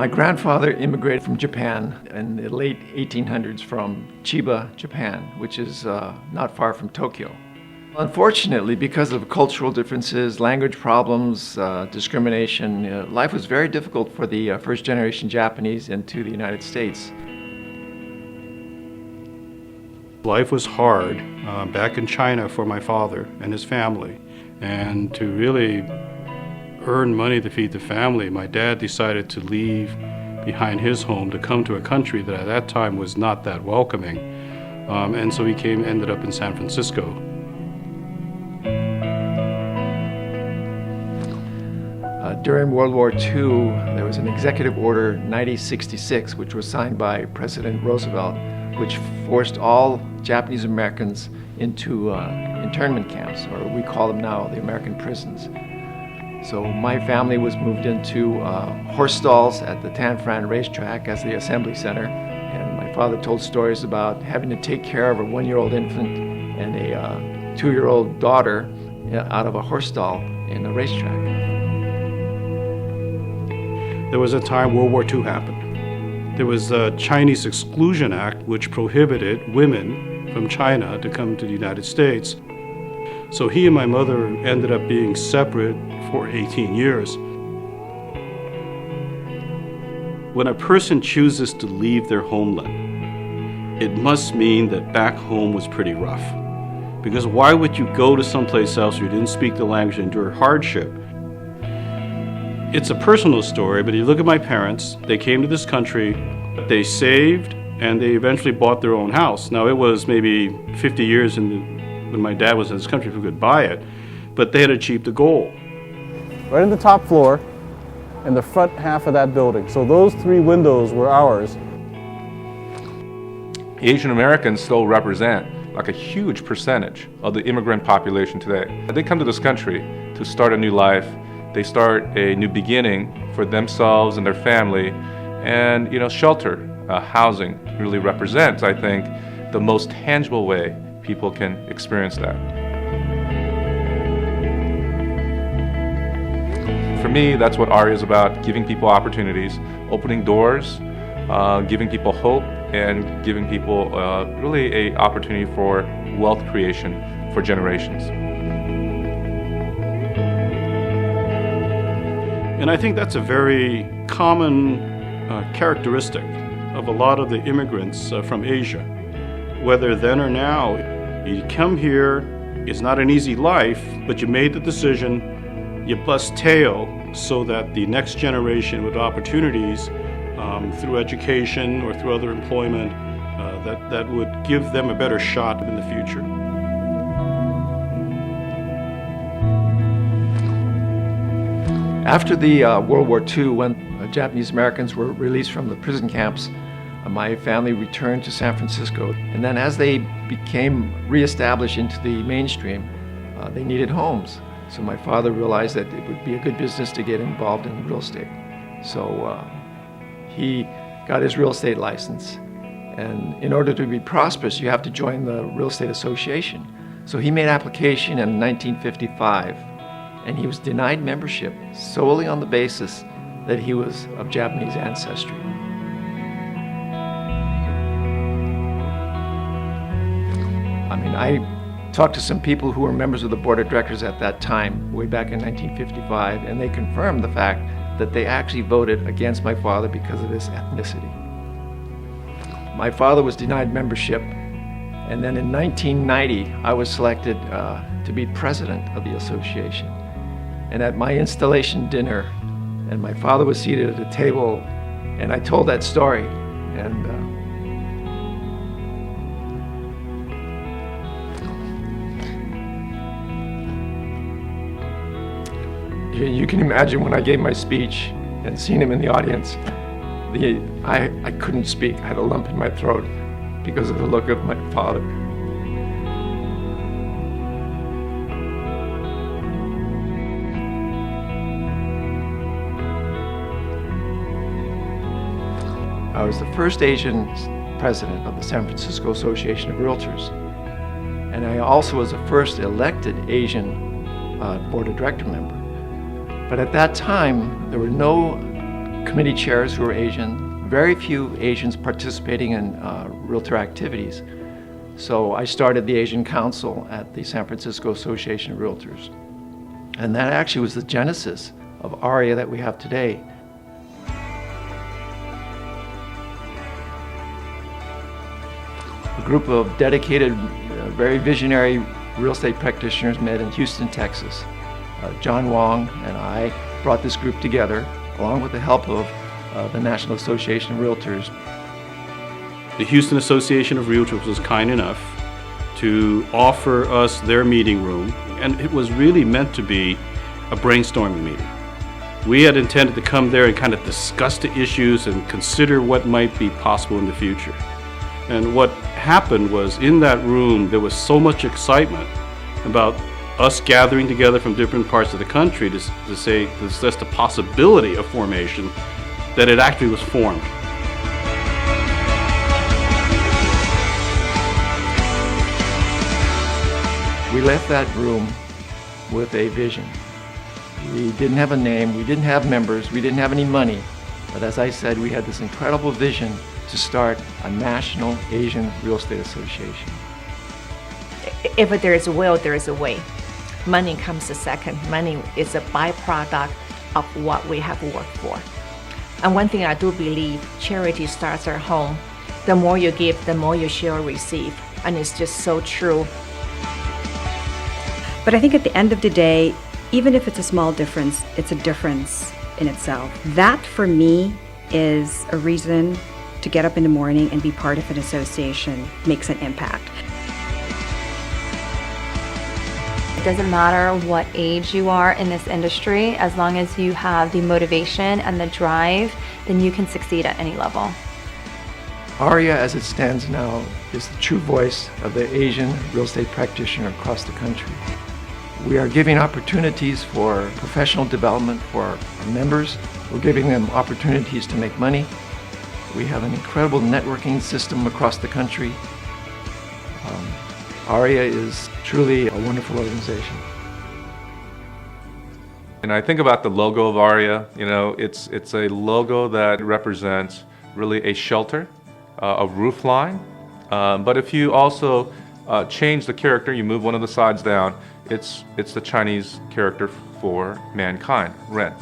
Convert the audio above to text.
My grandfather immigrated from Japan in the late 1800s from Chiba, Japan, which is not far from Tokyo. Unfortunately, because of cultural differences, language problems, discrimination, life was very difficult for the first-generation Japanese into the United States. Life was hard back in China for my father and his family, and to really earn money to feed the family, my dad decided to leave behind his home to come to a country that at that time was not that welcoming, and so he ended up in San Francisco. During World War II, there was an executive order 9066, which was signed by President Roosevelt, which forced all Japanese Americans into internment camps, or we call them now the American prisons. So my family was moved into horse stalls at the Tanfran racetrack as the assembly center, and my father told stories about having to take care of a 1-year-old infant and a 2-year-old daughter out of a horse stall in the racetrack. There was a time World War II happened. There was the Chinese Exclusion Act, which prohibited women from China to come to the United States. So he and my mother ended up being separate for 18 years. When a person chooses to leave their homeland, it must mean that back home was pretty rough. Because why would you go to someplace else where you didn't speak the language and endure hardship? It's a personal story, but you look at my parents, they came to this country, they saved, and they eventually bought their own house. Now, it was maybe 50 years when my dad was in this country who could buy it, but they had achieved the goal. Right in the top floor, in the front half of that building. So those 3 windows were ours. Asian Americans still represent like a huge percentage of the immigrant population today. They come to this country to start a new life. They start a new beginning for themselves and their family, and shelter, housing really represents, I think, the most tangible way people can experience that. For me, that's what AREAA is about: giving people opportunities, opening doors, giving people hope, and giving people really an opportunity for wealth creation for generations. And I think that's a very common characteristic of a lot of the immigrants from Asia. Whether then or now, you come here, it's not an easy life, but you made the decision, you bust tail so that the next generation with opportunities through education or through other employment that would give them a better shot in the future. After the World War II, when Japanese Americans were released from the prison camps, my family returned to San Francisco. And then as they became reestablished into the mainstream, they needed homes. So my father realized that it would be a good business to get involved in real estate. So he got his real estate license. And in order to be prosperous, you have to join the Real Estate Association. So he made application in 1955. And he was denied membership solely on the basis that he was of Japanese ancestry. I talked to some people who were members of the board of directors at that time, way back in 1955, and they confirmed the fact that they actually voted against my father because of his ethnicity. My father was denied membership, and then in 1990, I was selected to be president of the association. And at my installation dinner, and my father was seated at a table, and I told that story, and you can imagine when I gave my speech and seen him in the audience, I couldn't speak. I had a lump in my throat because of the look of my father. I was the first Asian president of the San Francisco Association of Realtors. And I also was the first elected Asian board of director member. But at that time, there were no committee chairs who were Asian, very few Asians participating in realtor activities. So I started the Asian Council at the San Francisco Association of Realtors. And that actually was the genesis of AREAA that we have today. A group of dedicated, very visionary real estate practitioners met in Houston, Texas. John Wong and I brought this group together, along with the help of the National Association of Realtors. The Houston Association of Realtors was kind enough to offer us their meeting room, and it was really meant to be a brainstorming meeting. We had intended to come there and kind of discuss the issues and consider what might be possible in the future. And what happened was, in that room, there was so much excitement about us gathering together from different parts of the country to say there's just a possibility of formation, that it actually was formed. We left that room with a vision. We didn't have a name, we didn't have members, we didn't have any money, but as I said, we had this incredible vision to start a national Asian real estate association. If there is a will, there is a way. Money comes a second. Money is a byproduct of what we have worked for. And one thing I do believe, charity starts at home. The more you give, the more you shall receive. And it's just so true. But I think at the end of the day, even if it's a small difference, it's a difference in itself. That, for me, is a reason to get up in the morning and be part of an association, makes an impact. It doesn't matter what age you are in this industry, as long as you have the motivation and the drive, then you can succeed at any level. AREAA, as it stands now, is the true voice of the Asian real estate practitioner across the country. We are giving opportunities for professional development for our members. We're giving them opportunities to make money. We have an incredible networking system across the country. AREAA is truly a wonderful organization. And I think about the logo of AREAA, it's a logo that represents really a shelter, a roof line. But if you also change the character, you move one of the sides down, it's the Chinese character for mankind, Ren.